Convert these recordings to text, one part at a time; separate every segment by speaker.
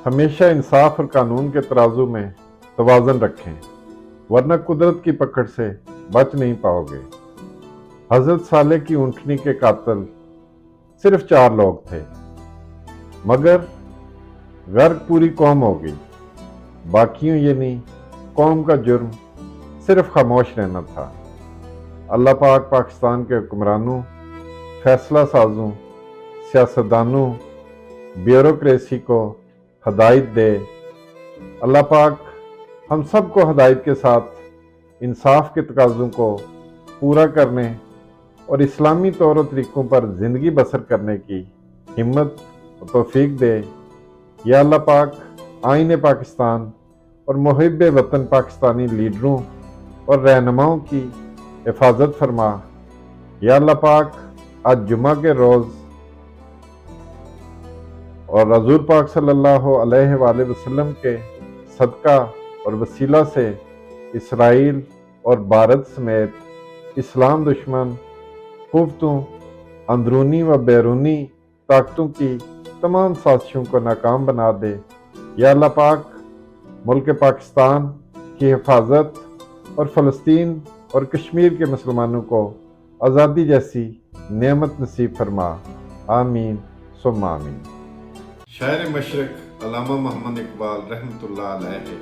Speaker 1: ہمیشہ انصاف اور قانون کے ترازو میں توازن رکھیں، ورنہ قدرت کی پکڑ سے بچ نہیں پاؤ گے۔ حضرت صالح کی اونٹنی کے قاتل صرف 4 لوگ تھے، مگر غرق پوری قوم ہو گئی۔ باقیوں یعنی قوم کا جرم صرف خاموش رہنا تھا۔ اللہ پاک پاکستان کے حکمرانوں، فیصلہ سازوں، سیاستدانوں، بیوروکریسی کو ہدایت دے۔ اللہ پاک ہم سب کو ہدایت کے ساتھ انصاف کے تقاضوں کو پورا کرنے اور اسلامی طور و طریقوں پر زندگی بسر کرنے کی ہمت و توفیق دے۔ یا اللہ پاک آئین پاکستان اور محب وطن پاکستانی لیڈروں اور رہنماؤں کی حفاظت فرما۔ یا اللہ پاک آج جمعہ کے روز اور حضور پاک صلی اللہ علیہ وآلہ وسلم کے صدقہ اور وسیلہ سے اسرائیل اور بھارت سمیت اسلام دشمن قوتوں، اندرونی و بیرونی طاقتوں کی تمام سازشوں کو ناکام بنا دے۔ یا اللہ پاک ملک پاکستان کی حفاظت اور فلسطین اور کشمیر کے مسلمانوں کو آزادی جیسی نعمت نصیب فرما۔ آمین ثم آمین۔ شاعر مشرق علامہ محمد اقبال رحمۃ اللہ علیہ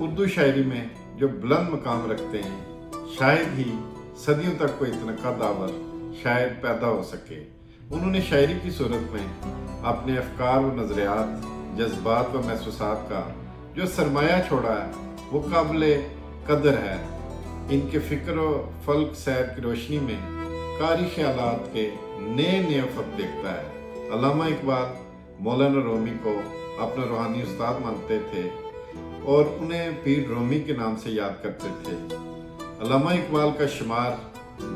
Speaker 1: اردو شاعری میں جو بلند مقام رکھتے ہیں، شاید ہی صدیوں تک کوئی اتنا داور شاعر پیدا ہو سکے۔ انہوں نے شاعری کی صورت میں اپنے افکار و نظریات، جذبات و محسوسات کا جو سرمایہ چھوڑا ہے وہ قابل قدر ہے۔ ان کے فکر و فلک سیر کی روشنی میں قاری خیالات کے نئے افق دیکھتا ہے۔ علامہ اقبال مولانا رومی کو اپنا روحانی استاد مانتے تھے اور انہیں پیر رومی کے نام سے یاد کرتے تھے۔ علامہ اقبال کا شمار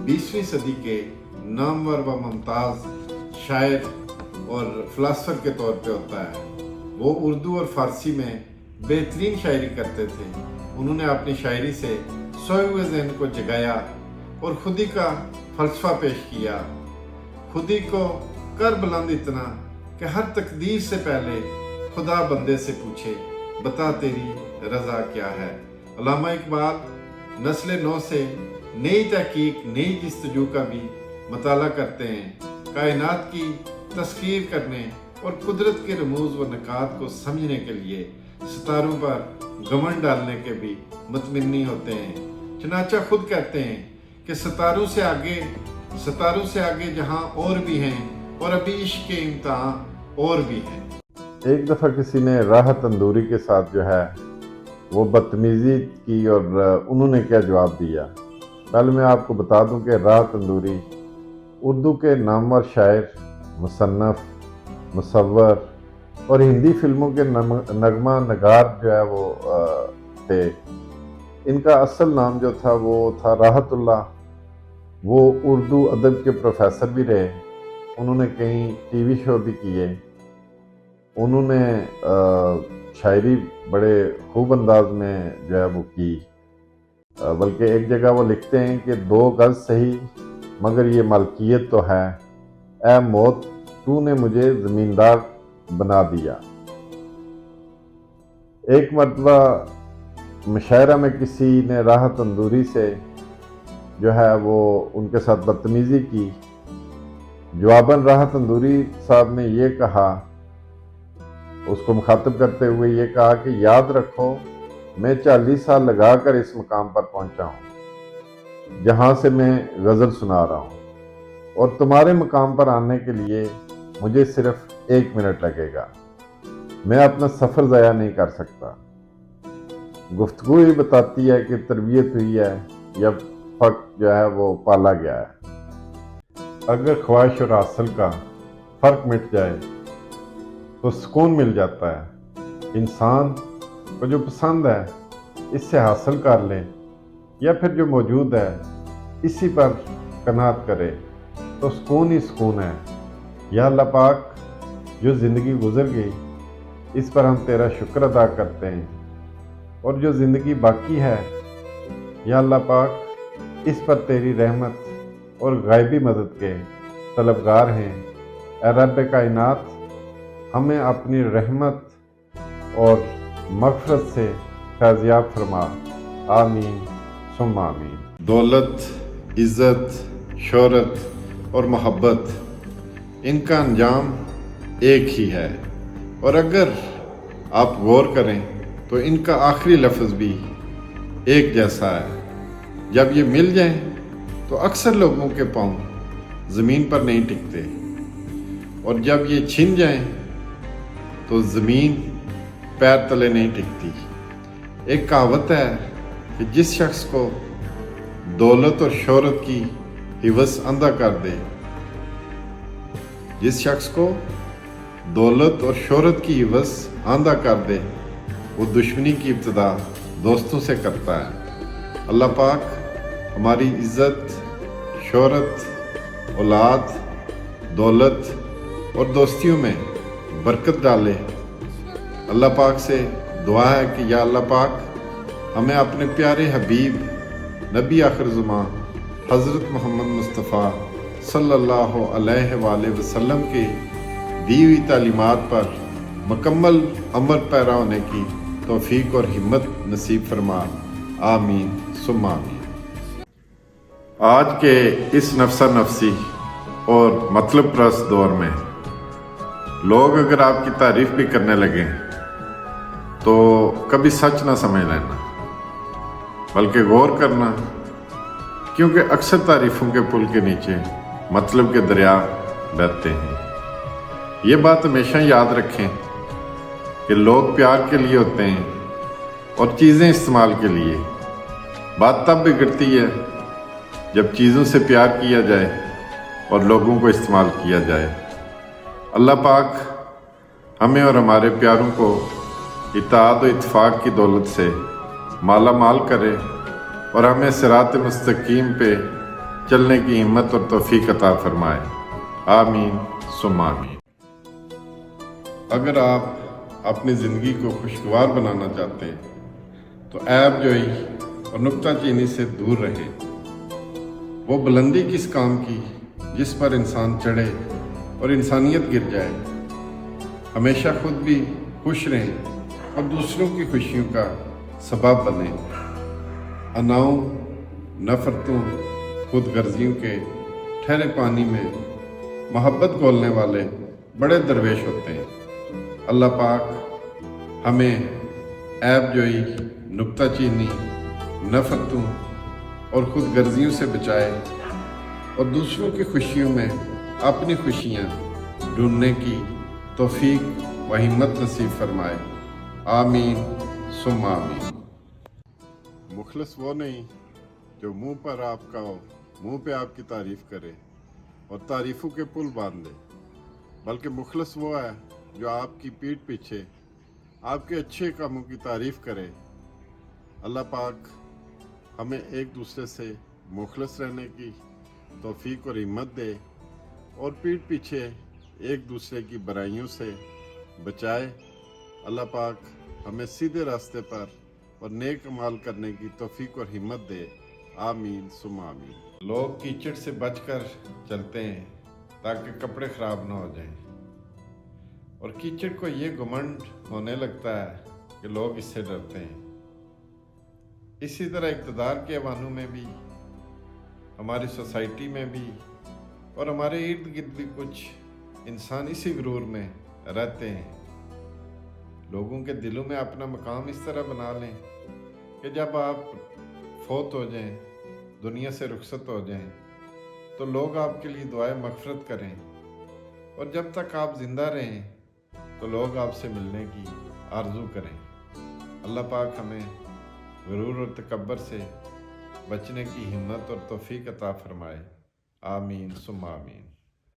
Speaker 1: 20ویں صدی کے نامور و ممتاز شاعر اور فلاسفر کے طور پہ ہوتا ہے۔ وہ اردو اور فارسی میں بہترین شاعری کرتے تھے۔ انہوں نے اپنی شاعری سے سوئے ہوئے ذہن کو جگایا اور خودی کا فلسفہ پیش کیا۔ خودی کو کر بلند اتنا کہ ہر تقدیر سے پہلے خدا بندے سے پوچھے، بتا تیری رضا کیا ہے۔ علامہ اقبال نسل نو سے نئی تحقیق، نئی جستجو کا بھی مطالعہ کرتے ہیں۔ کائنات کی تسخیر کرنے اور قدرت کے رموز و نکات کو سمجھنے کے لیے ستاروں پر گمنڈ ڈالنے کے بھی متمنی ہوتے ہیں۔ چنانچہ خود کہتے ہیں کہ ستاروں سے آگے جہاں اور بھی ہیں، اور ابھی عشق کے امتحان اور بھی ہیں۔ ایک دفعہ کسی نے راہ تندوری کے ساتھ جو ہے وہ بدتمیزی کی، اور انہوں نے کیا جواب دیا۔ پہلے میں آپ کو بتا دوں کہ راہ تندوری اردو کے نامور شاعر، مصنف، مصور اور ہندی فلموں کے نغمہ نگار جو ہے وہ تھے۔ ان کا اصل نام جو تھا وہ تھا راحت اللہ۔ وہ اردو ادب کے پروفیسر بھی رہے۔ انہوں نے کئی ٹی وی شو بھی کیے۔ انہوں نے شاعری بڑے خوب انداز میں جو ہے وہ کی، بلکہ ایک جگہ وہ لکھتے ہیں کہ 2 گز صحیح مگر یہ ملکیت تو ہے، اے موت تو نے مجھے زمیندار بنا دیا۔ ایک مرتبہ مشاعرہ میں کسی نے راہ تندوری سے جو ہے وہ ان کے ساتھ بدتمیزی کی۔ جواباً راہ تندوری صاحب نے یہ کہا، اس کو مخاطب کرتے ہوئے یہ کہا کہ یاد رکھو میں 40 سال لگا کر اس مقام پر پہنچا ہوں جہاں سے میں غزل سنا رہا ہوں، اور تمہارے مقام پر آنے کے لیے مجھے صرف 1 منٹ لگے گا۔ میں اپنا سفر ضائع نہیں کر سکتا۔ گفتگو ہی بتاتی ہے کہ تربیت ہوئی ہے یا فرق جو ہے وہ پالا گیا ہے۔ اگر خواہش اور حاصل کا فرق مٹ جائے تو سکون مل جاتا ہے۔ انسان کو جو پسند ہے اس سے حاصل کر لے، یا پھر جو موجود ہے اسی پر قناعت کرے تو سکون ہی سکون ہے۔ یا اللہ پاک جو زندگی گزر گئی اس پر ہم تیرا شکر ادا کرتے ہیں، اور جو زندگی باقی ہے یا اللہ پاک اس پر تیری رحمت اور غائبی مدد کے طلبگار ہیں۔ اے رب کائنات، ہمیں اپنی رحمت اور مغفرت سے فیضیاب فرما، آمین ثم آمین۔ دولت، عزت، شہرت اور محبت، ان کا انجام ایک ہی ہے، اور اگر آپ غور کریں تو ان کا آخری لفظ بھی ایک جیسا ہے۔ جب یہ مل جائیں تو اکثر لوگوں کے پاؤں زمین پر نہیں ٹکتے، اور جب یہ چھن جائیں تو زمین پیر تلے نہیں ٹکتی۔ ایک کہاوت ہے کہ جس شخص کو دولت اور شہرت کی ہوس اندھا کر دے، جس شخص کو دولت اور شہرت کی ہوس اندھا کر دے، وہ دشمنی کی ابتدا دوستوں سے کرتا ہے۔ اللہ پاک ہماری عزت، شہرت، اولاد، دولت اور دوستیوں میں برکت ڈالے۔ اللہ پاک سے دعا ہے کہ یا اللہ پاک ہمیں اپنے پیارے حبیب نبی آخر زمان حضرت محمد مصطفیٰ صلی اللہ علیہ وآلہ وسلم کی دی ہوئی تعلیمات پر مکمل عمل پیرا ہونے کی توفیق اور ہمت نصیب فرما، آمین ثم آمین۔ آج کے اس نفسا نفسی اور مطلب پرست دور میں لوگ اگر آپ کی تعریف بھی کرنے لگیں تو کبھی سچ نہ سمجھ لینا، بلکہ غور کرنا، کیونکہ اکثر تعریفوں کے پل کے نیچے مطلب کے دریا بہتے ہیں۔ یہ بات ہمیشہ یاد رکھیں کہ لوگ پیار کے لیے ہوتے ہیں اور چیزیں استعمال کے لیے۔ بات تب بگڑتی ہے جب چیزوں سے پیار کیا جائے اور لوگوں کو استعمال کیا جائے۔ اللہ پاک ہمیں اور ہمارے پیاروں کو اطاعت و اتفاق کی دولت سے مالا مال کرے اور ہمیں صراط مستقیم پہ چلنے کی ہمت اور توفیق عطا فرمائے، آمین ثم آمین۔ اگر آپ اپنی زندگی کو خوشگوار بنانا چاہتے ہیں تو عیب جوئی اور نکتہ چینی سے دور رہیں۔ وہ بلندی کس کام کی جس پر انسان چڑھے اور انسانیت گر جائے۔ ہمیشہ خود بھی خوش رہیں اور دوسروں کی خوشیوں کا سبب بنیں۔ اناؤں، نفرتوں، خود غرضیوں کے ٹھہرے پانی میں محبت گھولنے والے بڑے درویش ہوتے ہیں۔ اللہ پاک ہمیں عیب جوئی، نکتہ چینی، نفرتوں اور خود غرضیوں سے بچائے اور دوسروں کی خوشیوں میں اپنی خوشیاں ڈھونڈنے کی توفیق و ہمت نصیب فرمائے، آمین ثم آمین۔ مخلص وہ نہیں جو منہ پر آپ کا ہو، منہ پہ آپ کی تعریف کرے اور تعریفوں کے پل باندھ دے، بلکہ مخلص وہ ہے جو آپ کی پیٹھ پیچھے آپ کے اچھے کاموں کی تعریف کرے۔ اللہ پاک ہمیں ایک دوسرے سے مخلص رہنے کی توفیق اور ہمت دے اور پیٹھ پیچھے ایک دوسرے کی برائیوں سے بچائے۔ اللہ پاک ہمیں سیدھے راستے پر اور نیک عمل کرنے کی توفیق اور ہمت دے، آمین ثم آمین۔ لوگ کیچڑ سے بچ کر چلتے ہیں تاکہ کپڑے خراب نہ ہو جائیں، اور کیچڑ کو یہ گھمنڈ ہونے لگتا ہے کہ لوگ اس سے ڈرتے ہیں۔ اسی طرح اقتدار کے ایوانوں میں بھی، ہماری سوسائٹی میں بھی اور ہمارے ارد گرد بھی کچھ انسان اسی غرور میں رہتے ہیں۔ لوگوں کے دلوں میں اپنا مقام اس طرح بنا لیں کہ جب آپ فوت ہو جائیں، دنیا سے رخصت ہو جائیں، تو لوگ آپ کے لیے دعائے مغفرت کریں، اور جب تک آپ زندہ رہیں تو لوگ آپ سے ملنے کی آرزو کریں۔ اللہ پاک ہمیں غرور اور تکبر سے بچنے کی ہمت اور توفیق عطا فرمائے، آمین ثم آمین۔